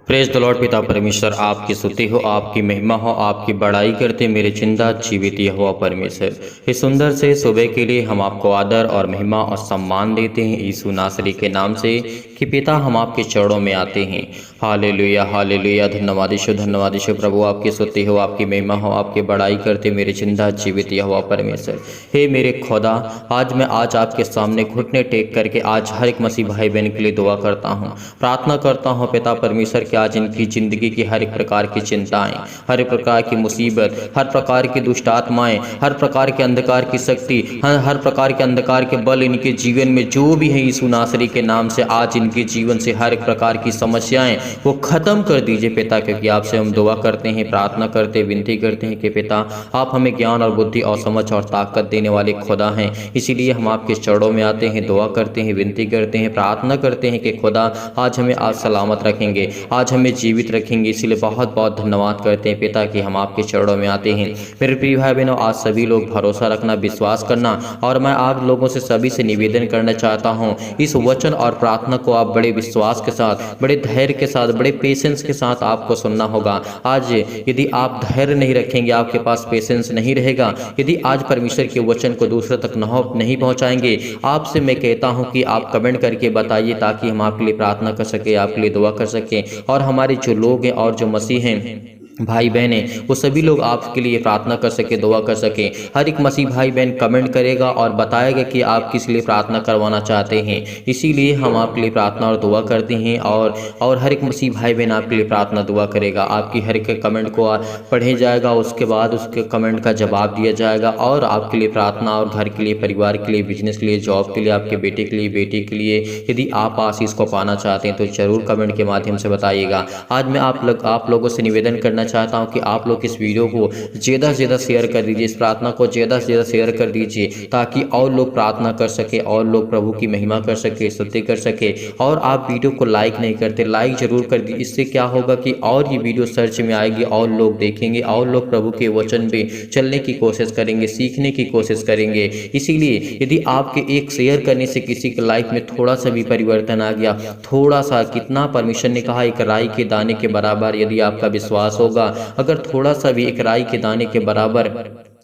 Praise the Lord. पिता परमेश्वर आपकी स्तुति हो, आपकी महिमा हो, आपकी बड़ाई करते मेरे जिंदा जीवित यहोवा परमेश्वर। इस सुंदर से सुबह के लिए हम आपको आदर और महिमा और सम्मान देते हैं यीशु नासरी के नाम से कि पिता हम आपके चरणों में आते हैं। Hallelujah hallelujah. धन्यवाद यीशु प्रभु, आपकी स्तुति हो, आपकी महिमा हो, आपकी बड़ाई करते मेरे जिंदा जीवित यहोवा परमेश्वर। हे मेरे खुदा, आज मैं आपके सामने घुटने टेक करके आज हर एक मसीह भाई बहन के लिए दुआ करता हूँ, प्रार्थना करता हूँ पिता परमेश्वर कि आज इनकी ज़िंदगी की हर एक प्रकार की चिंताएं, हर एक प्रकार की मुसीबत, हर प्रकार की दुष्ट आत्माएं, हर प्रकार के अंधकार की शक्ति, हर प्रकार के अंधकार के बल इनके जीवन में जो भी है यीशु नासरी के नाम से आज इनके जीवन से हर एक प्रकार की समस्याएं वो ख़त्म कर दीजिए पिता। क्योंकि आपसे हम दुआ करते हैं, प्रार्थना करते हैं, विनती करते हैं कि पिता आप हमें ज्ञान और बुद्धि और समझ और ताकत देने वाले खुदा हैं। इसीलिए हम आपके चरणों में आते हैं, दुआ करते हैं, विनती करते हैं, प्रार्थना करते हैं कि खुदा आज हमें आज सलामत रखेंगे, आज हमें जीवित रखेंगे। इसीलिए बहुत बहुत धन्यवाद करते हैं पिता कि हम आपके चरणों में आते हैं। मेरे प्रिय भाई बहनों, आज सभी लोग भरोसा रखना, विश्वास करना, और मैं आप लोगों से सभी से निवेदन करना चाहता हूं, इस वचन और प्रार्थना को आप बड़े विश्वास के साथ, बड़े धैर्य के साथ, बड़े पेशेंस के साथ आपको सुनना होगा। आज यदि आप धैर्य नहीं रखेंगे, आपके पास पेशेंस नहीं रहेगा, यदि आज परमेश्वर के वचन को दूसरे तक नहीं पहुंचाएंगे, आपसे मैं कहता हूं कि आप कमेंट करके बताइए ताकि हम आपके लिए प्रार्थना कर सके, आपके लिए दुआ कर सकें, और हमारे जो लोग हैं और जो मसीह हैं भाई बहने वो सभी लोग आपके लिए प्रार्थना कर सके, दुआ कर सके। हर एक मसीह भाई बहन कमेंट करेगा और बताएगा कि आप किस लिए प्रार्थना करवाना चाहते हैं। इसीलिए हम आपके लिए प्रार्थना और दुआ करते हैं, और हर एक मसीह भाई बहन आपके लिए प्रार्थना दुआ करेगा। आपकी हर एक कमेंट को पढ़े जाएगा, उसके बाद उसके कमेंट का जवाब दिया जाएगा, और आपके लिए प्रार्थना, और घर के लिए, परिवार के लिए, बिजनेस के लिए, जॉब के लिए, आपके बेटे के लिए, बेटी के लिए यदि आप आशीष को पाना चाहते हैं तो ज़रूर कमेंट के माध्यम से बताइएगा। आज मैं आप लोगों से निवेदन करना चाहता हूं कि आप लोग इस वीडियो को ज़्यादा से ज़्यादा शेयर कर दीजिए, इस प्रार्थना को ज़्यादा से ज़्यादा शेयर कर दीजिए ताकि और लोग प्रार्थना कर सके, और लोग प्रभु की महिमा कर सके, स्तुति कर सके। और आप वीडियो को लाइक नहीं करते, लाइक ज़रूर कर दीजिए। इससे क्या होगा कि और ये वीडियो सर्च में आएगी, और लोग देखेंगे, और लोग प्रभु के वचन पे चलने की कोशिश करेंगे, सीखने की कोशिश करेंगे। इसीलिए यदि आपके एक शेयर करने से किसी की लाइफ में थोड़ा सा भी परिवर्तन आ गया, थोड़ा सा, कितना परमेश्वर ने कहा एक राई के दाने के बराबर यदि आपका विश्वास होगा, अगर थोड़ा सा भी एक राई के दाने के बराबर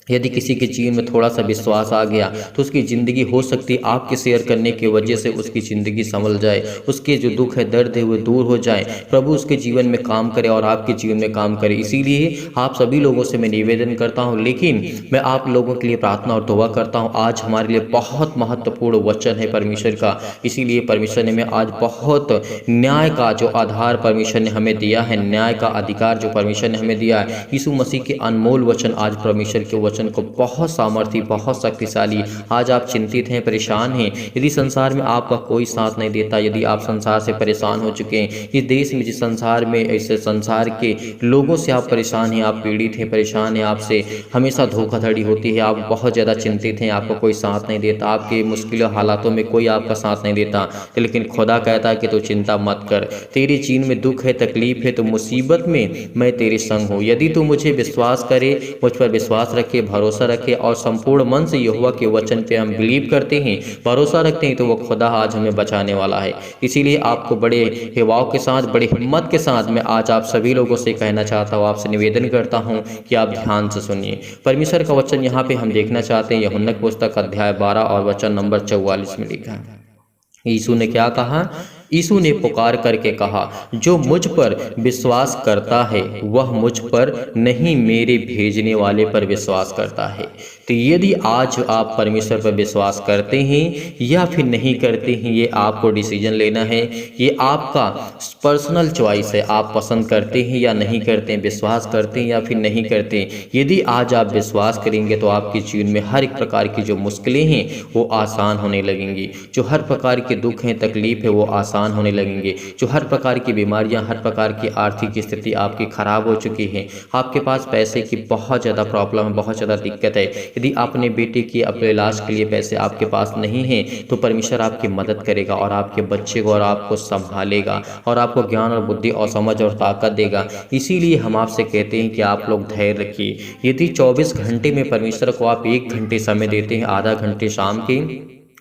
यदि किसी के जीवन में थोड़ा सा विश्वास आ गया तो उसकी ज़िंदगी हो सकती है आपके शेयर करने की वजह से उसकी ज़िंदगी संभल जाए, उसके जो दुख है, दर्द है, वो दूर हो जाए, प्रभु उसके जीवन में काम करे और आपके जीवन में काम करे। इसीलिए आप सभी लोगों से मैं निवेदन करता हूं, लेकिन मैं आप लोगों के लिए प्रार्थना और दुआ करता हूं। आज हमारे लिए बहुत महत्वपूर्ण वचन है परमेश्वर का। इसीलिए परमेश्वर ने हमें आज बहुत न्याय का जो आधार परमेश्वर ने हमें दिया है, न्याय का अधिकार जो परमेश्वर ने हमें दिया है, यीशु मसीह के अनमोल वचन, आज परमेश्वर के वचन को बहुत सामर्थी, बहुत शक्तिशाली। आज आप चिंतित हैं, परेशान हैं, यदि संसार में आपका कोई साथ नहीं देता, यदि आप संसार से परेशान हो चुके हैं, इस देश में, जिस संसार में, ऐसे संसार के लोगों से आप परेशान हैं, आप पीड़ित हैं, परेशान हैं, आपसे हमेशा धोखाधड़ी होती है, आप बहुत ज़्यादा चिंतित हैं, आपको कोई साथ नहीं देता, आपके मुश्किल हालातों में कोई आपका साथ नहीं देता, लेकिन खुदा कहता है कि तू चिंता मत कर, तेरे जीवन में दुख है, तकलीफ है, तो मुसीबत में मैं तेरे संग हूँ। यदि तू मुझे विश्वास करे, मुझ पर विश्वास रखे, भरोसा रखे, और संपूर्ण मन से यहोवा के वचन पे हम बिलीव करते हैं, भरोसा रखते हैं, तो वो खुदा आज हमें बचाने वाला है। इसीलिए आपको बड़े हिवाव के साथ, बड़े हिम्मत के साथ मैं आज आप सभी लोगों से कहना चाहता हूँ, आपसे निवेदन करता हूँ कि आप ध्यान से सुनिए। परमेश्वर का वचन यहाँ पे हम देखना चाहते हैं, यूहन्ना की पुस्तक अध्याय 12 और वचन नंबर 44 में लिखा है। यीशु ने क्या कहा? यीशु ने पुकार करके कहा, जो मुझ पर विश्वास करता है वह मुझ पर नहीं, मेरे भेजने वाले पर विश्वास करता है। तो यदि आज आप परमेश्वर पर विश्वास करते हैं या फिर नहीं करते हैं, ये आपको डिसीजन लेना है, ये आपका पर्सनल चॉइस है। आप पसंद करते हैं या नहीं करते हैं, विश्वास करते हैं या फिर नहीं करते हैं। यदि आज आप विश्वास करेंगे तो आपके जीवन में हर एक प्रकार की जो मुश्किलें हैं वो आसान होने लगेंगी, जो हर प्रकार के दुख हैं, तकलीफ है, वो आसान होने लगेंगे, जो हर प्रकार की बीमारियां, हर प्रकार की आर्थिक स्थिति आपकी खराब हो चुकी है, आपके पास पैसे की बहुत ज़्यादा प्रॉब्लम है, बहुत ज़्यादा दिक्कत है, यदि अपने बेटे की अपने इलाज के लिए पैसे आपके पास नहीं हैं तो परमेश्वर आपकी मदद करेगा, और आपके बच्चे को और आपको संभालेगा, और आपको ज्ञान और बुद्धि और समझ और ताकत देगा। इसीलिए हम आपसे कहते हैं कि आप लोग धैर्य रखिए। यदि 24 घंटे में परमेश्वर को आप 1 घंटे समय देते हैं, आधा घंटे शाम के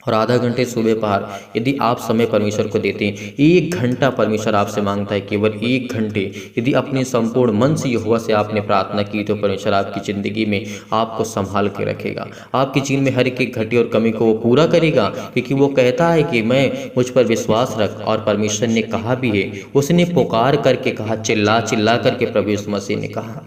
और आधा घंटे सुबह पहर यदि आप समय परमेश्वर को देते हैं, 1 घंटा परमेश्वर आपसे मांगता है, केवल 1 घंटे यदि अपने संपूर्ण मन से यहोवा से आपने प्रार्थना की तो परमेश्वर आपकी ज़िंदगी में आपको संभाल के रखेगा। आपकी जीवन में हर एक घटी और कमी को वो पूरा करेगा, क्योंकि वो कहता है कि मैं मुझ पर विश्वास रख। और परमेश्वर ने कहा भी है, उसने पुकार करके कहा, चिल्ला चिल्ला करके प्रभु यीशु मसीह ने कहा,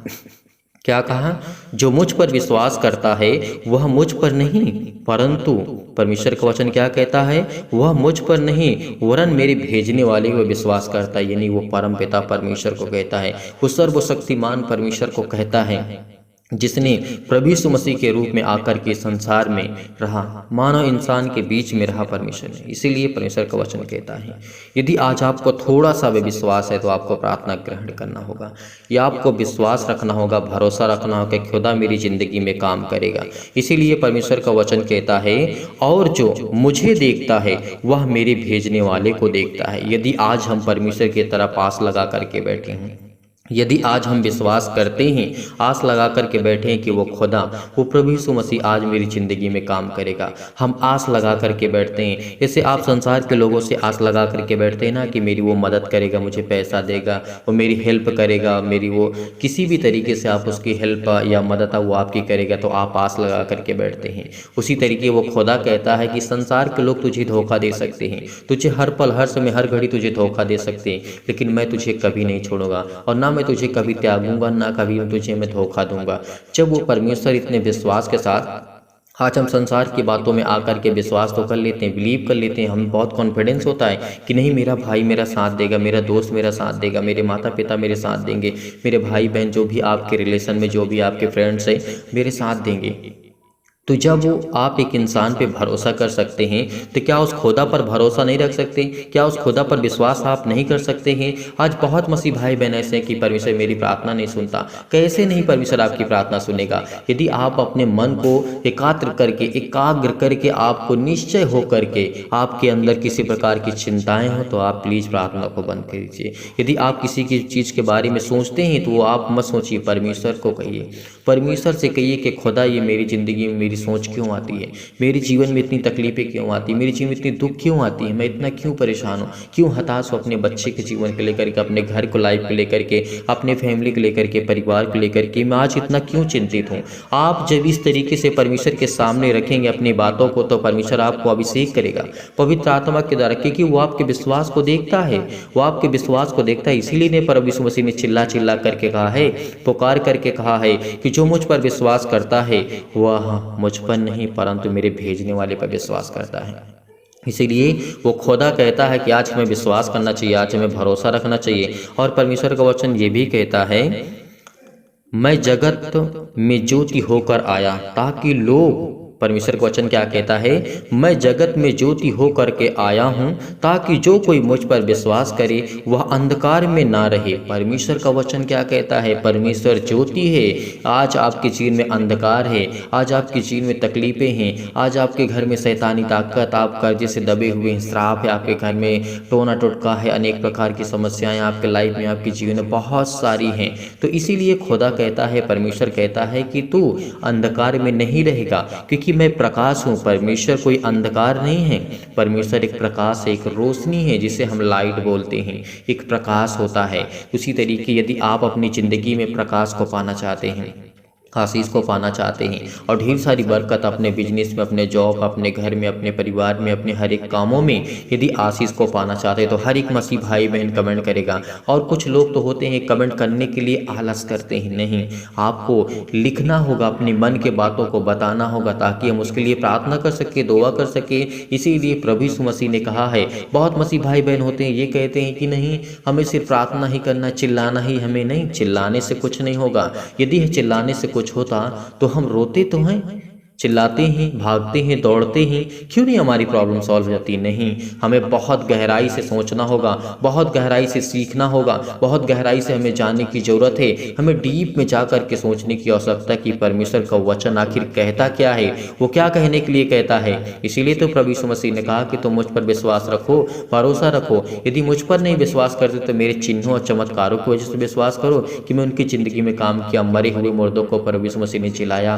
क्या कहा? जो मुझ पर विश्वास करता है वह मुझ पर नहीं परंतु, परमेश्वर का वचन क्या कहता है? वह मुझ पर नहीं वरन मेरे भेजने वाले को विश्वास करता है। यानी वो परम पिता परमेश्वर को कहता है, वो सर्वशक्तिमान परमेश्वर को कहता है, जिसने प्रभु यीशु मसीह के रूप में आकर के संसार में रहा, मानव इंसान के बीच में रहा परमेश्वर ने। इसीलिए परमेश्वर का वचन कहता है, यदि आज आपको थोड़ा सा भी विश्वास है तो आपको प्रार्थना ग्रहण करना होगा, या आपको विश्वास रखना होगा, भरोसा रखना होगा कि खुदा मेरी ज़िंदगी में काम करेगा। इसीलिए परमेश्वर का वचन कहता है, और जो मुझे देखता है वह मेरे भेजने वाले को देखता है। यदि आज हम परमेश्वर की तरफ आस लगा करके बैठे हैं, यदि आज हम विश्वास करते हैं, आस लगा करके बैठे हैं कि वो खुदा, वो प्रभु यीशु मसीह आज मेरी ज़िंदगी में काम करेगा, हम आस लगा करके बैठते हैं। जैसे आप संसार के लोगों से आस लगा करके बैठते हैं ना कि मेरी वो मदद करेगा, मुझे पैसा देगा, वो मेरी हेल्प करेगा, मेरी वो किसी भी तरीके से आप उसकी हेल्प या मदद वो आपकी करेगा, तो आप आस लगा करके बैठते हैं। उसी तरीके वो खुदा कहता है कि संसार के लोग तुझे धोखा दे सकते हैं, तुझे हर पल हर समय हर घड़ी तुझे धोखा दे सकते हैं, लेकिन मैं तुझे कभी नहीं छोड़ूंगा और ना मैं तुझे कभी त्यागूंगा, ना कभी तुझे मैं धोखा दूंगा। जब वो परमेश्वर इतने विश्वास के साथ, आज हम संसार की बातों में आकर के विश्वास तो कर लेते हैं, बिलीव कर लेते हैं, हम बहुत कॉन्फिडेंस होता है कि नहीं मेरा भाई मेरा साथ देगा, मेरा दोस्त मेरा साथ देगा, मेरे माता पिता मेरे साथ देंगे, मेरे भाई बहन जो भी आपके रिलेशन में जो भी आपके फ्रेंड्स हैं मेरे साथ देंगे। तो जब वो आप एक इंसान पे भरोसा कर सकते हैं तो क्या उस खुदा पर भरोसा नहीं रख सकते? क्या उस खुदा पर विश्वास आप नहीं कर सकते हैं? आज बहुत मसीह भाई बहन ऐसे हैं कि परमेश्वर मेरी प्रार्थना नहीं सुनता। कैसे नहीं परमेश्वर आपकी प्रार्थना सुनेगा? यदि आप अपने मन को एकाग्र करके आपको निश्चय हो करके आपके अंदर किसी प्रकार की चिंताएं हो तो आप प्लीज़ प्रार्थना को बंद कर दीजिए। यदि आप किसी की चीज़ के बारे में सोचते हैं तो वो आप मत सोचिए, परमेश्वर को कहिए, परमेश्वर से कहिए कि खुदा ये मेरी ज़िंदगी में मेरी सोच क्यों आती है, मेरे जीवन में इतनी तकलीफें क्यों आती है, मेरे जीवन में इतनी दुख क्यों आती है, मैं इतना क्यों परेशान हूँ, क्यों हताश हूँ अपने बच्चे के जीवन को लेकर के, अपने घर को लाइफ को लेकर के, अपने फैमिली को लेकर के, परिवार को लेकर के, मैं आज इतना क्यों चिंतित हूँ। आप जब इस तरीके से परमेश्वर के सामने रखेंगे अपनी बातों को तो परमेश्वर आपको अभिषेक करेगा पवित्र आत्मा के द्वारा, क्योंकि वो आपके विश्वास को देखता है, वो आपके विश्वास को देखता है। इसीलिए ने प्रभु यीशु मसीह ने चिल्ला चिल्ला करके कहा है, पुकार करके कहा है कि जो मुझ पर विश्वास करता है वह मुझ पर नहीं परंतु मेरे भेजने वाले पर विश्वास करता है। इसीलिए वो खुदा कहता है कि आज हमें विश्वास करना चाहिए, आज हमें भरोसा रखना चाहिए। और परमेश्वर का वचन ये भी कहता है, मैं जगत में ज्योति होकर आया ताकि लोग, परमेश्वर का वचन क्या कहता है, मैं जगत में ज्योति होकर के आया हूँ ताकि जो कोई मुझ पर विश्वास करे वह अंधकार में ना रहे। परमेश्वर का वचन क्या कहता है, परमेश्वर ज्योति है। आज आपके जीवन में अंधकार है, आज आपके जीवन में तकलीफें हैं, आज आपके घर में शैतानी ताकत, आप कर्जे से दबे हुए हैं, श्राप है आपके घर में, टोना टोटका है, अनेक प्रकार की समस्याएं आपके लाइफ में, आपके जीवन में बहुत सारी हैं। तो इसीलिए खुदा कहता है, परमेश्वर कहता है कि तू अंधकार में नहीं रहेगा, क्योंकि मैं प्रकाश हूँ। परमेश्वर कोई अंधकार नहीं है, परमेश्वर एक प्रकाश है, एक रोशनी है, जिसे हम लाइट बोलते हैं, एक प्रकाश होता है। उसी तरीके यदि आप अपनी ज़िंदगी में प्रकाश को पाना चाहते हैं, आशीष को पाना चाहते हैं और ढेर सारी बरकत अपने बिजनेस में, अपने जॉब, अपने घर में, अपने परिवार में, अपने हर एक कामों में यदि आशीष को पाना चाहते हैं तो हर एक मसीह भाई बहन कमेंट करेगा। और कुछ लोग तो होते हैं कमेंट करने के लिए आलस करते हैं, नहीं, आपको लिखना होगा, अपने मन के बातों को बताना होगा ताकि हम उसके लिए प्रार्थना कर सके, दुआ कर सके। इसीलिए प्रभु यीशु मसीह ने कहा है, बहुत मसीह भाई बहन होते हैं ये कहते हैं कि नहीं हमें सिर्फ प्रार्थना ही करना, चिल्लाना ही हमें, नहीं, चिल्लाने से कुछ नहीं होगा। यदि चिल्लाने से कुछ होता तो हम रोते तो हैं, चिल्लाते हैं, भागते हैं, दौड़ते हैं, क्यों नहीं हमारी प्रॉब्लम सॉल्व हो जाती? नहीं, हमें बहुत गहराई से सोचना होगा, बहुत गहराई से सीखना होगा, बहुत गहराई से हमें जानने की ज़रूरत है। हमें डीप में जा कर के सोचने की आवश्यकता कि परमेश्वर का वचन आखिर कहता क्या है, वो क्या कहने के लिए कहता है। इसीलिए तो प्रभु यीशु मसीह ने कहा कि तुम मुझ पर विश्वास रखो, भरोसा रखो। यदि मुझ पर नहीं विश्वास करते तो मेरे चिन्हों और चमत्कारों की वजह से विश्वास करो कि मैं उनकी ज़िंदगी में काम किया। मरे हुए मुर्दों को प्रभु यीशु मसीह ने जिलाया,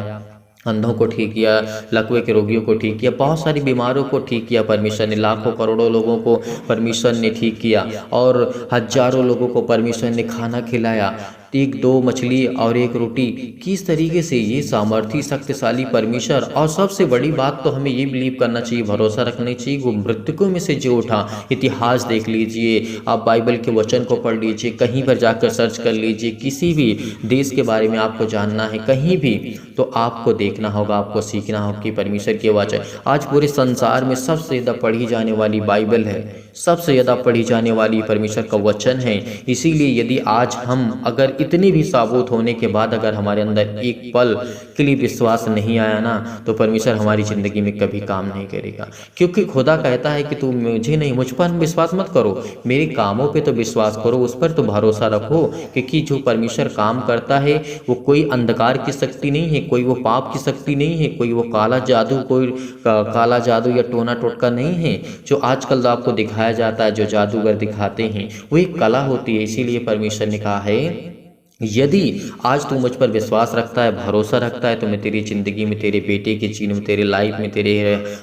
अंधों को ठीक किया, लकवे के रोगियों को ठीक किया, बहुत सारी बीमारों को ठीक किया परमेश्वर ने, लाखों करोड़ों लोगों को परमेश्वर ने ठीक किया और हजारों लोगों को परमेश्वर ने खाना खिलाया। एक दो मछली और एक रोटी, किस तरीके से ये सामर्थी शक्तिशाली परमेश्वर। और सबसे बड़ी बात तो हमें ये बिलीव करना चाहिए, भरोसा रखना चाहिए, वो मृतकों में से जो उठा। इतिहास देख लीजिए, आप बाइबल के वचन को पढ़ लीजिए, कहीं पर जाकर सर्च कर लीजिए, किसी भी देश के बारे में आपको जानना है कहीं भी, तो आपको देखना होगा, आपको सीखना होगा कि परमेश्वर के वचन। आज पूरे संसार में सबसे ज़्यादा पढ़ी जाने वाली बाइबल है, सबसे ज़्यादा पढ़ी जाने वाली परमेश्वर का वचन है। इसीलिए यदि आज हम अगर इतने भी साबुत होने के बाद अगर हमारे अंदर एक पल के लिए विश्वास नहीं आया ना, तो परमेश्वर हमारी ज़िंदगी में कभी काम नहीं करेगा। क्योंकि खुदा कहता है कि तुम मुझे नहीं, मुझ पर विश्वास मत करो, मेरे कामों पे तो विश्वास करो, उस पर तो भरोसा रखो। क्योंकि जो परमेश्वर काम करता है वो कोई अंधकार की शक्ति नहीं है, कोई वो पाप की शक्ति नहीं है, कोई वो काला जादू, कोई काला जादू या टोना टोटका नहीं है जो आजकल आपको दिखाया जाता है। जो जादूगर दिखाते हैं वो एक कला होती है। इसीलिए परमेश्वर ने कहा है, यदि आज तू मुझ पर विश्वास रखता है, भरोसा रखता है, तो मैं तेरी ज़िंदगी में, तेरे बेटे के जीवन में, तेरे लाइफ में, तेरे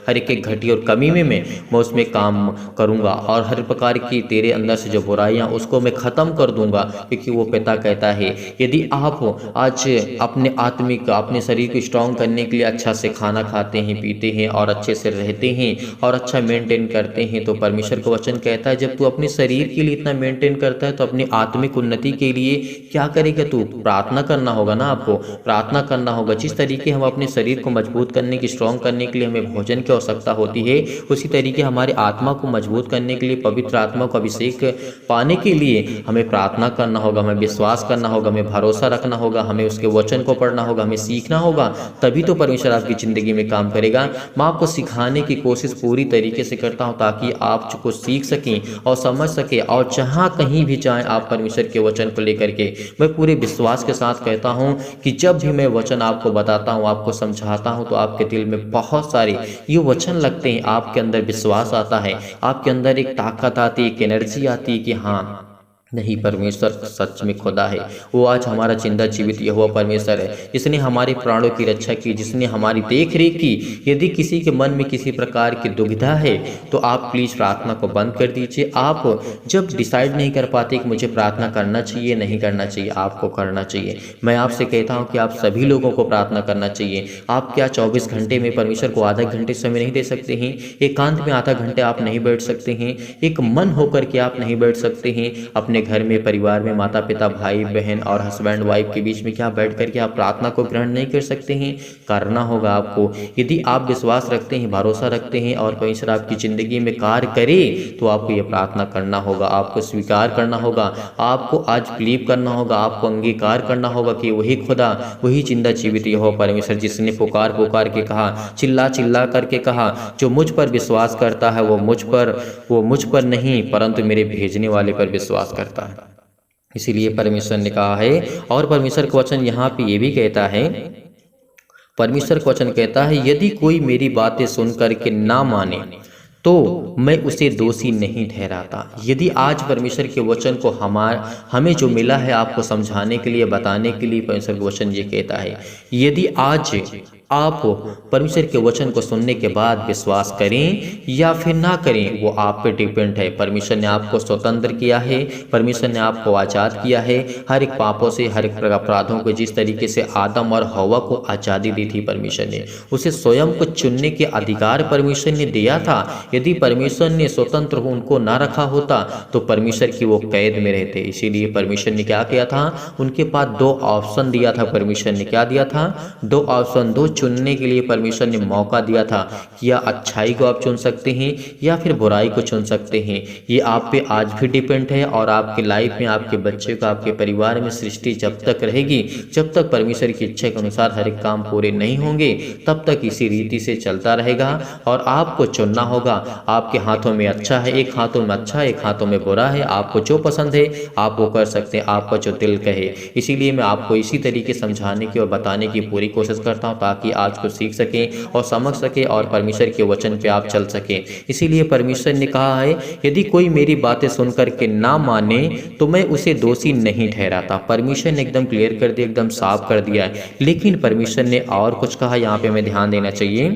हर एक घटी और कमी में मैं उसमें काम करूंगा और हर प्रकार की तेरे अंदर से जो बुराइयां उसको मैं ख़त्म कर दूंगा। क्योंकि वो पिता कहता है, यदि आप आज अपने आत्मिक, अपने शरीर को स्ट्रॉन्ग करने के लिए अच्छा से खाना खाते हैं, पीते हैं और अच्छे से रहते हैं और अच्छा मेंटेन करते हैं, तो परमेश्वर का वचन कहता है जब तू अपने शरीर के लिए इतना मेंटेन करता है तो अपनी आत्मिक उन्नति के लिए क्या करेगा तू? प्रार्थना करना होगा ना, आपको प्रार्थना करना होगा। जिस तरीके हम अपने शरीर को मजबूत करने की, स्ट्रॉन्ग करने के लिए हमें भोजन की आवश्यकता होती है, उसी तरीके हमारी आत्मा को मजबूत करने के लिए, पवित्र आत्मा को अभिषेक पाने के लिए हमें प्रार्थना करना होगा, हमें विश्वास करना होगा, हमें भरोसा रखना होगा, हमें उसके वचन को पढ़ना होगा, हमें सीखना होगा। तभी तो परमेश्वर आपकी ज़िंदगी में काम करेगा। मैं आपको सिखाने की कोशिश पूरी तरीके से करता हूँ ताकि आप कुछ सीख सकें और समझ सकें, और जहाँ कहीं भी जाएँ आप परमेश्वर के वचन को लेकर के। मैं पूरे विश्वास के साथ कहता हूं कि जब भी मैं वचन आपको बताता हूं, आपको समझाता हूं, तो आपके दिल में बहुत सारे ये वचन लगते हैं, आपके अंदर विश्वास आता है, आपके अंदर एक ताकत आती है, एक एनर्जी आती है कि हाँ नहीं, परमेश्वर सच में खुदा है। वो आज हमारा जिंदा जीवित यहोवा परमेश्वर है, जिसने हमारे प्राणों की रक्षा की, जिसने हमारी देख रेख की। यदि किसी के मन में किसी प्रकार की दुविधा है तो आप प्लीज़ प्रार्थना को बंद कर दीजिए। आप जब डिसाइड नहीं कर पाते कि मुझे प्रार्थना करना चाहिए नहीं करना चाहिए, आपको करना चाहिए। मैं आपसे कहता हूँ कि आप सभी लोगों को प्रार्थना करना चाहिए। आप क्या 24 घंटे में परमेश्वर को आधा घंटे समय नहीं दे सकते हैं? एकांत में आधा घंटे आप नहीं बैठ सकते हैं? एक मन होकर के आप नहीं बैठ सकते हैं? अपने घर में, परिवार में, माता पिता, भाई बहन और हस्बैंड वाइफ के बीच में क्या बैठ करके आप प्रार्थना को ग्रहण नहीं कर सकते हैं? करना होगा आपको। यदि आप विश्वास रखते हैं, भरोसा रखते हैं और परमेश्वर आपकी ज़िंदगी में कार्य करे, तो आपको ये प्रार्थना करना होगा, आपको स्वीकार करना होगा, आपको आज बिलीव करना होगा, आपको अंगीकार करना होगा कि वही खुदा, वही जिंदा जीवित यहोवा परमेश्वर, जिसने पुकार पुकार के कहा, चिल्ला चिल्ला करके कहा, जो मुझ पर विश्वास करता है वो मुझ पर नहीं परंतु मेरे भेजने वाले पर विश्वास करता है। इसीलिए परमेश्वर ने कहा है, और परमेश्वर का वचन यहाँ पे ये भी कहता है, परमेश्वर का वचन कहता है, यदि कोई मेरी बातें सुन करके ना माने तो मैं उसे दोषी नहीं ठहराता। यदि आज परमेश्वर के वचन को हमें जो मिला है आपको समझाने के लिए, बताने के लिए, परमेश्वर का वचन ये कहता है, यदि आज आप परमेश्वर के वचन को सुनने के बाद विश्वास करें या फिर ना करें, वो आप पे डिपेंड है। परमेश्वर ने आपको स्वतंत्र किया है, परमेश्वर ने आपको आज़ाद किया है हर एक पापों से, हर एक अपराधों को। जिस तरीके से आदम और हवा को आज़ादी दी थी परमेश्वर ने, उसे स्वयं को चुनने के अधिकार परमेश्वर ने दिया था। यदि परमेश्वर ने स्वतंत्र उनको ना रखा होता तो परमेश्वर की वो कैद में रहते। इसीलिए परमेश्वर ने क्या किया था, उनके पास दो ऑप्शन दिया था। परमेश्वर ने क्या दिया था, दो ऑप्शन, दो चुनने के लिए परमेश्वर ने मौका दिया था कि या अच्छाई को आप चुन सकते हैं या फिर बुराई को चुन सकते हैं। ये आप पे आज भी डिपेंड है, और आपके लाइफ में, आपके बच्चे को, आपके परिवार में सृष्टि जब तक रहेगी, जब तक परमेश्वर की इच्छा के अनुसार हर एक काम पूरे नहीं होंगे, तब तक इसी रीति से चलता रहेगा। और आपको चुनना होगा। आपके हाथों में अच्छा है, एक हाथों में अच्छा है, एक हाथों में बुरा है। आपको जो पसंद है आप वो कर सकते हैं, आपका जो दिल कहे। इसीलिए मैं आपको इसी तरीके समझाने की और बताने की पूरी कोशिश करता हूँ ताकि ही आज को सीख सकें और समझ सकें और परमेश्वर के वचन पे आप चल सकें। इसीलिए परमेश्वर ने कहा है, यदि कोई मेरी बातें सुन करके ना माने तो मैं उसे दोषी नहीं ठहराता। परमेश्वर ने एकदम क्लियर कर दिया, एकदम साफ कर दिया है। लेकिन परमेश्वर ने और कुछ कहा, यहाँ पे हमें ध्यान देना चाहिए,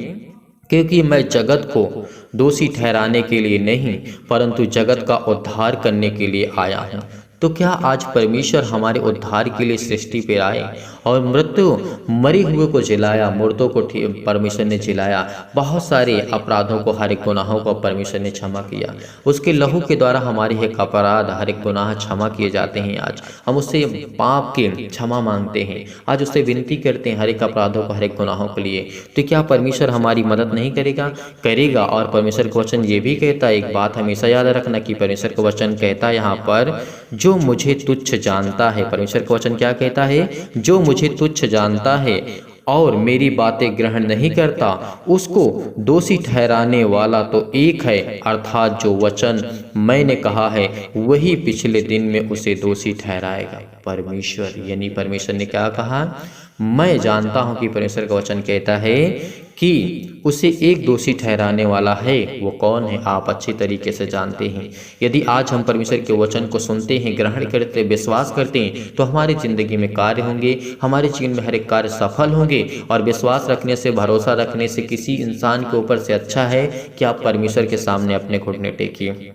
क्योंकि मैं जगत को दोषी ठहराने के लिए नहीं परंतु जगत का उद्धार करने के लिए आया हूँ। तो क्या आज परमेश्वर हमारे उद्धार के लिए सृष्टि पे आए और मृत्यु मरे हुए को जिलाया, मुर्दों को परमेश्वर ने जिलाया, बहुत सारे अपराधों को, हर एक गुनाहों को परमेश्वर ने क्षमा किया। उसके लहू के द्वारा हमारे एक अपराध, हर एक गुनाह क्षमा किए जाते हैं। आज हम उससे पाप के क्षमा मांगते हैं, आज उससे विनती करते हैं हर एक अपराधों को, हर एक गुनाहों के लिए। तो क्या परमेश्वर हमारी मदद नहीं करेगा? करेगा। और परमेश्वर का वचन ये भी कहता है, एक बात हमेशा याद रखना कि परमेश्वर का वचन कहता है यहाँ पर, जो मुझे तुच्छ जानता है, परमेश्वर का वचन क्या कहता है, जो मुझे तुच्छ जानता है और मेरी बातें ग्रहण नहीं करता उसको दोषी ठहराने वाला तो एक है, अर्थात जो वचन मैंने कहा है वही पिछले दिन में उसे दोषी ठहराएगा। परमेश्वर यानी परमेश्वर ने क्या कहा, मैं जानता हूं कि परमेश्वर का वचन कहता है कि उसे एक दोषी ठहराने वाला है। वो कौन है आप अच्छी तरीके से जानते हैं। यदि आज हम परमेश्वर के वचन को सुनते हैं, ग्रहण करते, विश्वास करते हैं तो हमारी ज़िंदगी में कार्य होंगे, हमारे जीवन में हर एक कार्य सफल होंगे। और विश्वास रखने से, भरोसा रखने से किसी इंसान के ऊपर से अच्छा है कि आप परमेश्वर के सामने अपने घुटने टेकिए।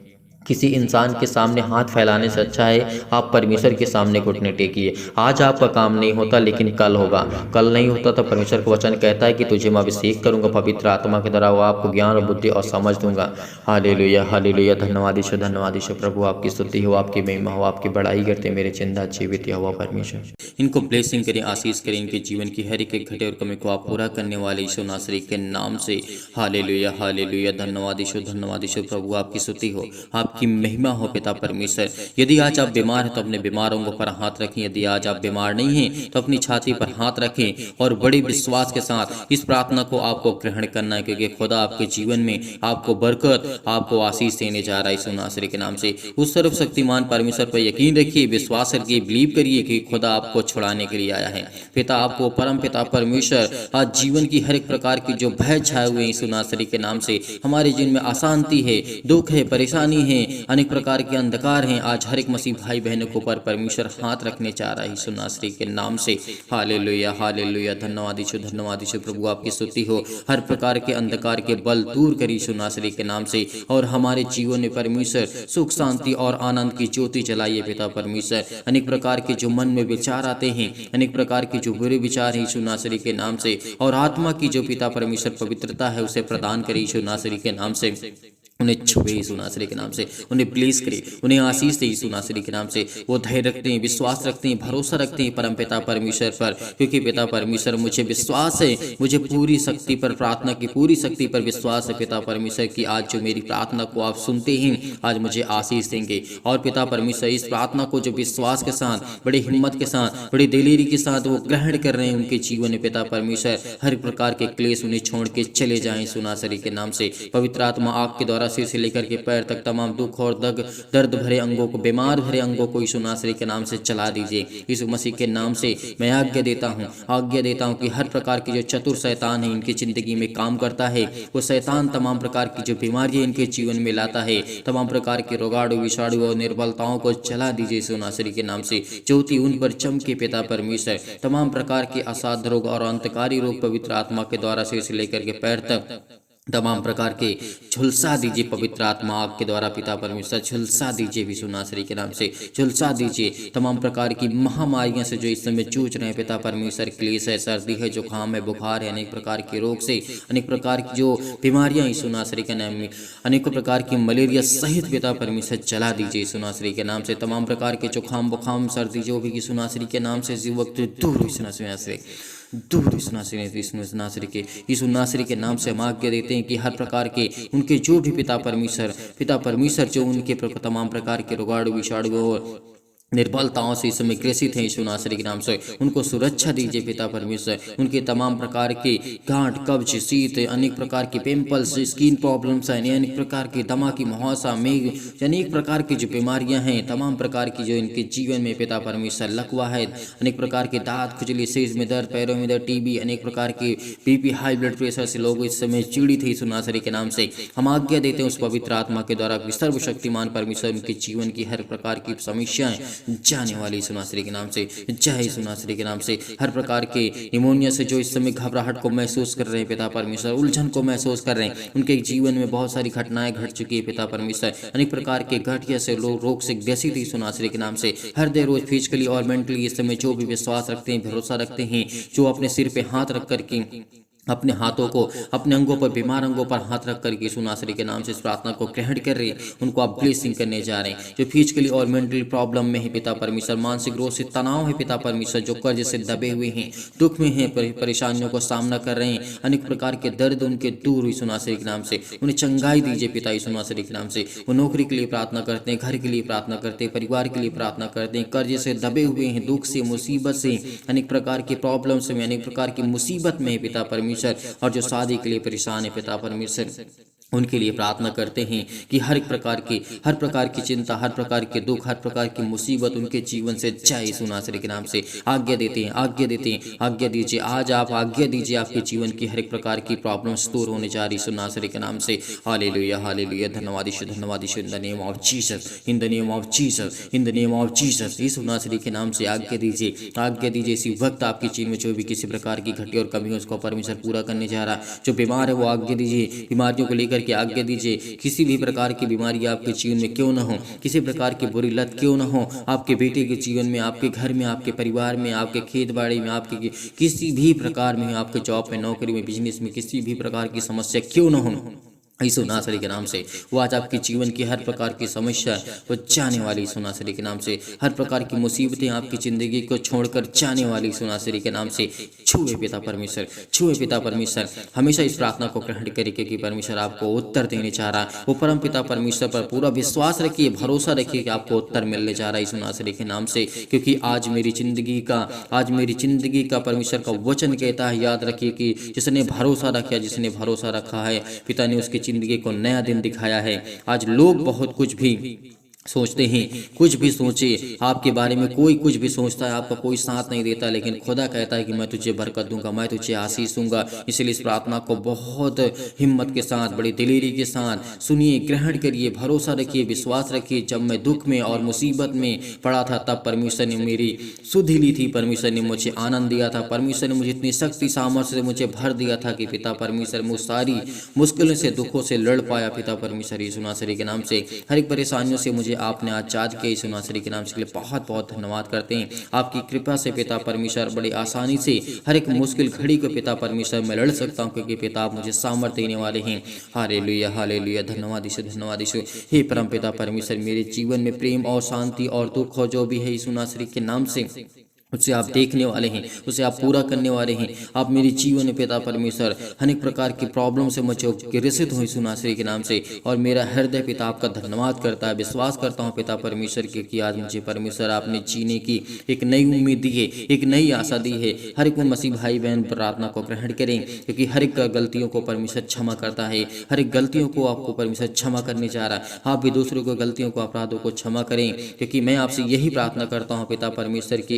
किसी इंसान के सामने हाथ फैलाने से अच्छा है आप परमेश्वर के सामने घुटने टेकिए। आज आपका काम नहीं होता लेकिन कल होगा, कल नहीं होता तो परमेश्वर का वचन कहता है कि तुझे मैं अभिषेक करूंगा पवित्र आत्मा के द्वारा, वो आपको ज्ञान और बुद्धि और समझ दूंगा। Hallelujah, hallelujah. धन्यवाद ईश्वर, धन्यवाद ईश्वर। प्रभु आपकी स्तुति हो, आपकी महिमा हो, आपकी बड़ाई करते मेरे जिंदा जीवित यहोवा परमेश्वर। इनको ब्लेसिंग करें, आशीष करें, इनके जीवन की हर एक घटे और कमी को आप पूरा करने वाले यीशु नासरी के नाम से। Hallelujah, hallelujah. धन्यवाद ईश्वर, धन्यवाद ईश्वर। प्रभु आपकी स्तुति हो, आपकी महिमा हो पिता परमेश्वर। यदि आज आप बीमार हैं तो अपने बीमार अंगों पर हाथ रखें, यदि आज आप बीमार नहीं हैं तो अपनी छाती पर हाथ रखें और बड़े विश्वास के साथ इस प्रार्थना को आपको ग्रहण करना है, क्योंकि खुदा आपके जीवन में आपको बरकत, आपको आशीष देने जा रहा है यीशु नासरी के नाम से। उस सर्वशक्तिमान परमेश्वर पर यकीन रखिए, विश्वास रखिए, बिलीव करिए कि खुदा आपको छुड़ाने के लिए आया है। पिता आपको, परम पिता परमेश्वर, आज जीवन की हर एक प्रकार की जो भय छाए हुए यीशु नासरी के नाम से, हमारे जीवन में अशांति है, दुख है, परेशानी है, अनेक प्रकार के अंधकार हैं, आज हर एक मसीह भाई बहनों को पर परमेश्वर हाथ रखने चाह रहा है यीशु नासरी के नाम से। Hallelujah, hallelujah. धन्यवाद ईश्वर, धन्यवाद ईश्वर। प्रभु आपकी स्तुति हो, हर प्रकार के अंधकार के बल दूर करी यीशु नासरी के नाम से और हमारे जीवन में परमेश्वर सुख, शांति और आनंद की ज्योति जलाइए पिता परमेश्वर। अनेक प्रकार के जो मन में विचार आते हैं, अनेक प्रकार के जो बुरे विचार हैं यीशु नासरी के नाम से, और आत्मा की जो पिता परमेश्वर पवित्रता है उसे प्रदान करे यीशु नासरी के नाम से। उन्हें छुए यीशु नासरी के नाम से, उन्हें ब्लेस करे, उन्हें आशीष दे यीशु नासरी के नाम से। वो धैर्य रखते हैं, विश्वास रखते हैं, भरोसा रखते हैं परम पिता परमेश्वर पर, क्योंकि पिता परमेश्वर मुझे विश्वास है, मुझे पूरी शक्ति पर, प्रार्थना की पूरी शक्ति पर विश्वास है पिता परमेश्वर की आज जो मेरी प्रार्थना को आप सुनते हैं आज मुझे आशीष देंगे। और पिता परमेश्वर इस प्रार्थना को जो विश्वास के साथ, बड़ी हिम्मत के साथ, बड़ी दिलेरी के साथ वो ग्रहण कर रहे हैं उनके जीवन में पिता परमेश्वर हर प्रकार के क्लेश उन्हें छोड़ के चले जाएं यीशु नासरी के नाम से। पवित्र आत्मा आग के द्वारा सिर से लेकर के पैर तक तमाम दुख और दर्द भरे अंगों को, बीमार भरे अंगों को यीशु नासरी के नाम से चला दीजिए। यीशु मसीह के नाम से मैं आज्ञा देता हूँ कि हर प्रकार की जो चतुर शैतान है इनकी जिंदगी में काम करता है, वो शैतान तमाम प्रकार की जो बीमारियां इनके जीवन में लाता है, तमाम प्रकार के रोगाणु, विषाणु और निर्बलताओं को चला दीजिए यीशु नासरी के नाम से। ज्योति उन पर चमके पिता परमेश्वर। तमाम प्रकार के असाध्य रोग और अंतकारी रोग पवित्र आत्मा के द्वारा सिर से लेकर के पैर तक तमाम प्रकार के झुलसा दीजिए पवित्र आत्मा आग के द्वारा पिता परमेश्वर। झुलसा दीजिए यीशु नासरी के नाम से, झुलसा दीजिए तमाम प्रकार की महामारियां से जो इस समय जूझ रहे हैं पिता परमेश्वर। क्लेश है, सर्दी है, जुकाम है, बुखार है, अनेक प्रकार के रोग से, अनेक प्रकार की जो बीमारियां यीशु नासरी के नाम में, अनेकों प्रकार की मलेरिया सहित पिता परमेश्वर चला दीजिए यीशु नासरी के नाम से। तमाम प्रकार के जुकाम, बुखार, सर्दी जो भी यीशु नासरी के नाम से युवक दूर यीशु नासरी के नाम से हम आज्ञा देते हैं कि हर प्रकार के उनके जो भी पिता परमेश्वर जो उनके तमाम प्रकार के रोगाणु, विषाणु और निर्बलताओं से इस समय ग्रसित हैं यीशु नासरी के नाम से, उनको सुरक्षा दीजिए पिता परमेश्वर। उनके तमाम प्रकार के गांठ, कब्ज, शीत, अनेक प्रकार के पिंपल्स, स्किन प्रॉब्लम्स हैं, अनेक प्रकार की दमा की मुहासा, मेघ, अनेक प्रकार की जो बीमारियां हैं, तमाम प्रकार की जो इनके जीवन में पिता परमेश्वर लकवा है, अनेक प्रकार के दांत, खुजली, सिर में दर्द, पैरों में दर्द, टीबी, अनेक प्रकार के बीपी, हाई ब्लड प्रेशर से लोग इस समय पीड़ित है यीशु नासरी के नाम से। हम आज्ञा देते हैं उस पवित्र आत्मा के द्वारा कि सर्वशक्तिमान परमेश्वर उनके जीवन की हर प्रकार की समस्याएं जाने वाली यीशु नासरी के नाम से, जय यीशु नासरी के नाम से। हर प्रकार के निमोनिया से जो इस समय घबराहट को महसूस कर रहे हैं पिता परमेश्वर, उलझन को महसूस कर रहे हैं, उनके जीवन में बहुत सारी घटनाएं घट चुकी है पिता परमेश्वर, अनेक प्रकार के गठिया से लोग रोग से ग्रसित यीशु नासरी के नाम से। हर देर रोज फिजिकली और मेंटली इस समय जो भी विश्वास रखते हैं, भरोसा रखते हैं, जो अपने सिर पे हाथ रख करके अपने हाथों को अपने अंगों पर, बीमार अंगों पर हाथ रख करके यीशु नासरी के नाम से इस प्रार्थना को ग्रहण कर रहे हैं, उनको आप ब्लेसिंग करने जा रहे हैं। जो फिजिकली और मेंटली प्रॉब्लम में है पिता परमेश्वर, मानसिक रोग से तनाव है पिता परमेश्वर, जो कर्ज से दबे हुए हैं, दुख में हैं, परेशानियों को सामना कर रहे हैं, अनेक प्रकार के दर्द उनके दूर यीशु नासरी के नाम से, उन्हें चंगाई दीजिए पिता यीशु नासरी के नाम से। वो नौकरी के लिए प्रार्थना करते हैं, घर के लिए प्रार्थना करते हैं, परिवार के लिए प्रार्थना करते हैं, कर्ज से दबे हुए हैं, दुख से, मुसीबत से, अनेक प्रकार की प्रॉब्लम्स में, अनेक प्रकार की मुसीबत में है पिता परमेश्वर, और जो शादी के लिए परेशान है पिता परमेश्वर, उनके लिए प्रार्थना करते हैं कि हर प्रकार की चिंता, हर प्रकार के दुख, हर प्रकार की मुसीबत उनके जीवन से जाए यीशु नासरी के नाम से। आज्ञा देते हैं, आज्ञा दीजिए, आज आप आज्ञा दीजिए, आपके जीवन की हर एक प्रकार की प्रॉब्लम्स दूर होने जा रही यीशु नासरी के नाम से। हालेलुया, हालेलुया, धन्यवाद यीशु, धन्यवाद Yeshu, in the name of Jesus, in the name of Jesus, in the name of Jesus. Yeshu नासरी के नाम से आज्ञा दीजिए इसी वक्त आपके जीवन में जो भी किसी प्रकार की घटी और कमी, उसको परमेश्वर पूरा करने जा रहा है। जो बीमार है वो आज्ञा दीजिए, बीमारियों को लेकर की आज्ञा दीजिए, किसी भी प्रकार की बीमारी आपके जीवन में क्यों ना हो, किसी प्रकार की बुरी लत क्यों ना हो, आपके बेटे के जीवन में, आपके घर में, आपके परिवार में, आपके खेत बाड़ी में, आपके किसी भी प्रकार में, आपके जॉब में, नौकरी में, बिजनेस में, किसी भी प्रकार की समस्या क्यों ना हो, यीशु नासरी के नाम से वो आज आपके जीवन की हर प्रकार की समस्या वो जाने वाली यीशु नासरी के नाम से। हर प्रकार की मुसीबतें आपकी ज़िंदगी को छोड़कर जाने वाली यीशु नासरी के नाम से। छुए पिता परमेश्वर, छुए पिता परमेश्वर। हमेशा इस प्रार्थना को ग्रहण करिए क्योंकि परमेश्वर आपको उत्तर देने चाह रहा है। वो परम पिता परमेश्वर पर पूरा विश्वास रखिए, भरोसा रखिए कि आपको उत्तर मिलने जा रहा है यीशु नासरी के नाम से। क्योंकि आज मेरी ज़िंदगी का परमेश्वर का वचन कहता है, याद रखिए कि जिसने भरोसा रखा है पिता ने उसकी जिंदगी को नया दिन दिखाया है। आज लोग बहुत कुछ भी सोचते हैं, कुछ भी सोचे आपके बारे में, कोई कुछ भी सोचता है, आपका कोई साथ नहीं देता, लेकिन खुदा कहता है कि मैं तुझे बरकत दूंगा, मैं तुझे आशीष दूंगा। इसलिए इस प्रार्थना को बहुत हिम्मत के साथ, बड़ी दिलेरी के साथ सुनिए, ग्रहण करिए, भरोसा रखिए, विश्वास रखिए। जब मैं दुख में और मुसीबत में पड़ा था तब परमेश्वर ने मेरी सुधि ली थी, परमेश्वर ने मुझे आनंद दिया था, परमेश्वर ने मुझे इतनी शक्ति सामर्थ्य से मुझे भर दिया था कि पिता परमेश्वर मुझ सारी मुश्किलों से, दुखों से लड़ पाया पिता परमेश्वर यीशु नासरी के नाम से। हर एक परेशानियों से मुझे आपने आजाद किया यीशु नासरी के नाम से। बहुत बहुत धन्यवाद करते हैं आपकी कृपा से पिता परमेश्वर। बड़ी आसानी से हर एक मुश्किल घड़ी को पिता परमेश्वर मैं लड़ सकता हूँ क्योंकि पिता आप मुझे सामर्थ्य देने वाले हैं। हालेलुया, हालेलुया, धन्यवाद यीशु, धन्यवाद यीशु। हे परम पिता परमेश्वर, मेरे जीवन में प्रेम और शांति और दुख हो जो भी है यीशु नासरी के नाम से, उसे आप देखने वाले हैं, उसे आप पूरा करने वाले हैं। आप मेरे जीवन में पिता परमेश्वर अनेक प्रकार की प्रॉब्लम से मुझे ग्रसित हुई यीशु नासरी के नाम से, और मेरा हृदय पिता आपका धन्यवाद करता है। विश्वास करता हूँ पिता परमेश्वर के कि आज मुझे परमेश्वर आपने जीने की एक नई उम्मीद दी है, एक नई आशा दी है। हर एक मसीह भाई बहन प्रार्थना को ग्रहण करें क्योंकि हर एक गलतियों को परमेश्वर क्षमा करता है। हर एक गलतियों को आपको परमेश्वर क्षमा करने जा रहा है। आप भी दूसरों को गलतियों को, अपराधों को क्षमा करें क्योंकि मैं आपसे यही प्रार्थना करता हूँ पिता परमेश्वर की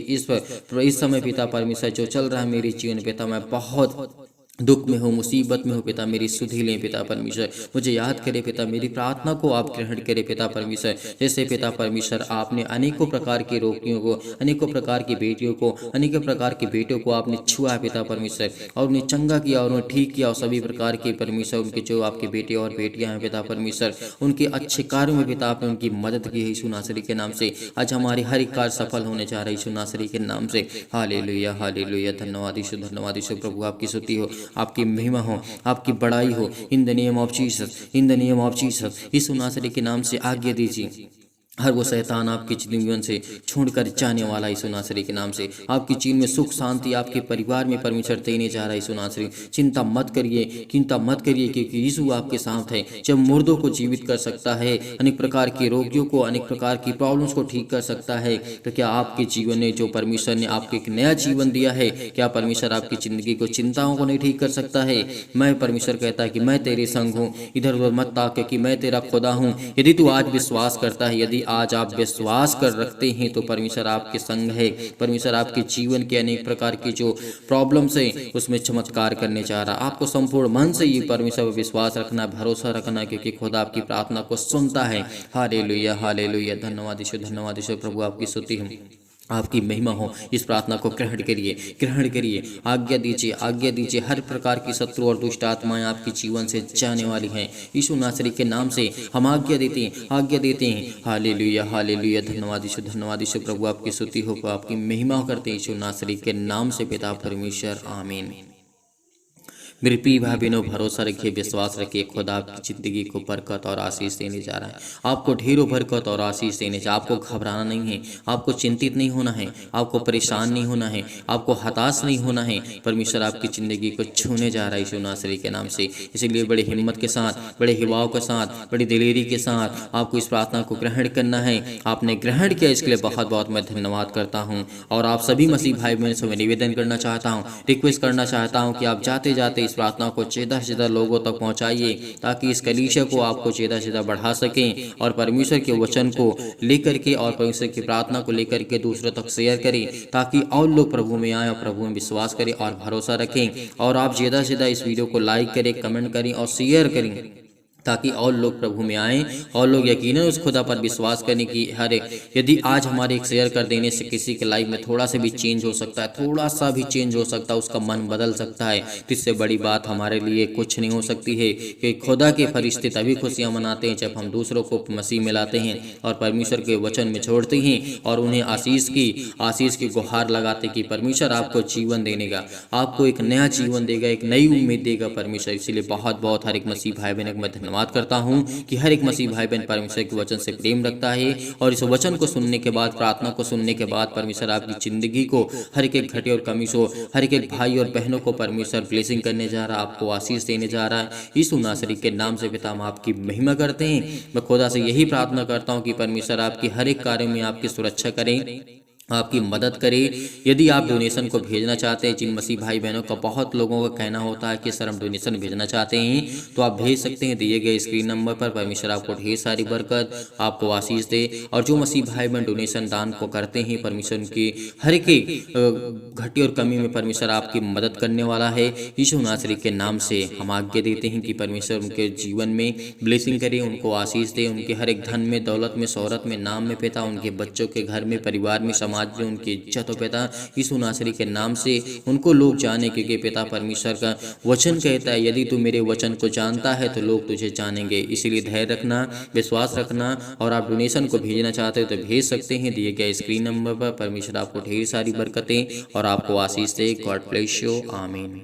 इस समय पिता परमेश्वर जो चल रहा है मेरे जीवन पिता, मैं बहुत दुख में हो, मुसीबत में हो पिता, मेरी सुधि लें पिता परमेश्वर। मुझे याद करे पिता, मेरी प्रार्थना को आप ग्रहण करें पिता परमेश्वर। जैसे पिता परमेश्वर आपने अनेकों प्रकार के रोगियों को, अनेकों प्रकार की बेटियों को, अनेकों प्रकार के बेटों को आपने छुआ पिता परमेश्वर और उन्हें चंगा किया और उन्हें ठीक किया। और सभी प्रकार के परमेश्वर उनके जो आपके बेटे और बेटियां हैं पिता परमेश्वर, उनके अच्छे कार्यों में पिता आपने उनकी मदद की है यीशु नासरी के नाम से। आज हमारे हर एक कार्य सफल होने जा रहा है यीशु नासरी के नाम से। हालेलुया, हालेलुया, धन्यवाद यीशु, धन्यवाद यीशु। प्रभु आपकी स्तुति हो, आपकी महिमा हो, आपकी बड़ाई हो। In the name of Jesus, in the name of Jesus. Yeshu नासरी के नाम से आज्ञा दीजिए, हर वो शैतान आपके जीवन से छोड़कर जाने वाला यीशु नासरी के नाम से। आपकी जीवन में सुख शांति आपके परिवार में परमेश्वर देने जा रहा है यीशु नासरी। चिंता मत करिए, क्योंकि यीशु आपके साथ है। जब मुर्दों को जीवित कर सकता है, अनेक प्रकार के रोगियों को, अनेक प्रकार की प्रॉब्लम्स को ठीक कर सकता है, तो क्या आपके जीवन में जो परमेश्वर ने आपको एक नया जीवन दिया है, क्या परमेश्वर आपकी जिंदगी को, चिंताओं को नहीं ठीक कर सकता है? मैं, परमेश्वर कहता है कि मैं तेरे संग हूँ, इधर उधर मत ताक, क्योंकि मैं तेरा खुदा हूँ। यदि तू आज विश्वास करता है, यदि आज आप विश्वास कर रखते हैं, तो परमेश्वर आपके संग है। परमेश्वर आपके जीवन के अनेक प्रकार की जो प्रॉब्लम्स है उसमें चमत्कार करने जा रहा। आपको संपूर्ण मन से ये परमेश्वर पर विश्वास रखना, भरोसा रखना, क्योंकि खुदा आपकी प्रार्थना को सुनता है। Hallelujah, hallelujah. धन्यवाद यीशु, धन्यवाद यीशु। प्रभु आपकी स्तुति हो, आपकी महिमा हो। इस प्रार्थना को ग्रहण करिए, ग्रहण करिए। आज्ञा दीजिए, आज्ञा दीजिए। हर प्रकार की शत्रु और दुष्ट आत्माएं आपके जीवन से जाने वाली हैं। यीशु नासरी के नाम से हम आज्ञा देते हैं, आज्ञा देते हैं। Hallelujah, hallelujah. धन्यवाद यीशु, धन्यवाद यीशु। प्रभु आपकी स्तुति हो, आपकी महिमा करते हैं यीशु नासरी के नाम से पिता परमेश्वर, आमीन। मेरे प्रिय भाई बहनों, भरोसा रखिए, विश्वास रखिए। खुदा आपकी जिंदगी को बरकत और आशीष देने जा रहा है। आपको ढेरों बरकत और आशीष देने जा। आपको घबराना नहीं है, आपको चिंतित नहीं होना है, आपको परेशान नहीं होना है, आपको हताश नहीं होना है। परमेश्वर आपकी जिंदगी को छूने जा रहा है यीशु नासरी के नाम से। इसलिए बड़े हिम्मत के साथ, बड़े हिवाओं के साथ, बड़ी दिलेरी के साथ आपको इस प्रार्थना को ग्रहण करना है। आपने ग्रहण किया, इसके लिए बहुत बहुत मैं धन्यवाद करता हूँ। और आप सभी मसीह भाई बहन से मैं निवेदन करना चाहता हूँ, रिक्वेस्ट करना चाहता हूँ कि आप जाते जाते प्रार्थना को ज़्यादा से ज़्यादा लोगों तक पहुंचाइए, ताकि इस कलीसिया को आपको ज़्यादा से ज़्यादा बढ़ा सकें और परमेश्वर के वचन को लेकर के और परमेश्वर की प्रार्थना को लेकर के दूसरों तक शेयर करें, ताकि और लोग प्रभु में आए और प्रभु में विश्वास करें और भरोसा रखें। और आप ज़्यादा से ज़्यादा इस वीडियो को लाइक करें, कमेंट करें और शेयर करें, ताकि और लोग प्रभु में आएँ और लोग यकीनन उस खुदा पर विश्वास करने की हर एक। यदि आज हमारे एक शेयर कर देने से किसी के लाइफ में थोड़ा सा भी चेंज हो सकता है, थोड़ा सा भी चेंज हो सकता है, उसका मन बदल सकता है, तो इससे बड़ी बात हमारे लिए कुछ नहीं हो सकती है। कि खुदा के फरिश्ते तभी खुशियाँ मनाते हैं जब हम दूसरों को मसीह में लाते हैं और परमेश्वर के वचन में छोड़ते हैं और उन्हें आशीष की गुहार लगाते कि परमेश्वर आपको जीवन देगा, आपको एक नया जीवन देगा, एक नई उम्मीद देगा परमेश्वर। इसलिए बहुत बहुत हर एक मसीह भाई बहन मैं धन्यवाद करता हूं कि हर एक मसीह भाई बहन परमेश्वर के वचन से प्रेम रखता है और इस वचन को सुनने के बाद, प्रार्थना को सुनने के बाद परमेश्वर आपकी जिंदगी को, हर एक घटे और कमी से, हर एक भाई और बहनों को परमेश्वर ब्लेसिंग करने जा रहा है, आपको आशीष देने जा रहा है। यीशु नासरी के नाम से पिता हम आपकी महिमा करते हैं। मैं खुदा से यही प्रार्थना करता हूँ कि परमेश्वर आपकी हर एक कार्य में आपकी सुरक्षा करें, आपकी मदद करे। यदि आप डोनेशन को भेजना चाहते हैं, जिन मसीह भाई बहनों का बहुत लोगों का कहना होता है कि सर हम डोनेशन भेजना चाहते हैं, तो आप भेज सकते हैं दिए गए स्क्रीन नंबर पर। परमेश्वर आपको ढेर सारी बरकत, आपको आशीष दे। और जो मसीह भाई बहन डोनेशन दान को करते हैं, परमेश्वर उनकी हर एक घटी और कमी में परमेश्वर आपकी मदद करने वाला है। यीशु नासरी के नाम से हम आज्ञा देते हैं कि परमेश्वर उनके जीवन में ब्लेसिंग करे, उनको आशीष दे, उनके हर एक धन में, दौलत में, शोहरत में, नाम में पिता, उनके बच्चों के घर में, परिवार में, समाज में उनकी इज्जत हो पिता। यीशु नासरी के नाम से उनको लोग जाने, क्योंकि पिता परमेश्वर का वचन कहता है यदि तू मेरे वचन को जानता है तो लोग तुझे जानेंगे। इसीलिए धैर्य रखना, विश्वास रखना। और आप डोनेशन को भेजना चाहते हो तो भेज सकते हैं दिए गए स्क्रीन नंबर पर। परमेश्वर आपको ढेर सारी बरकतें और आपको आशीष दे। गॉड ब्लेस यू, आमीन।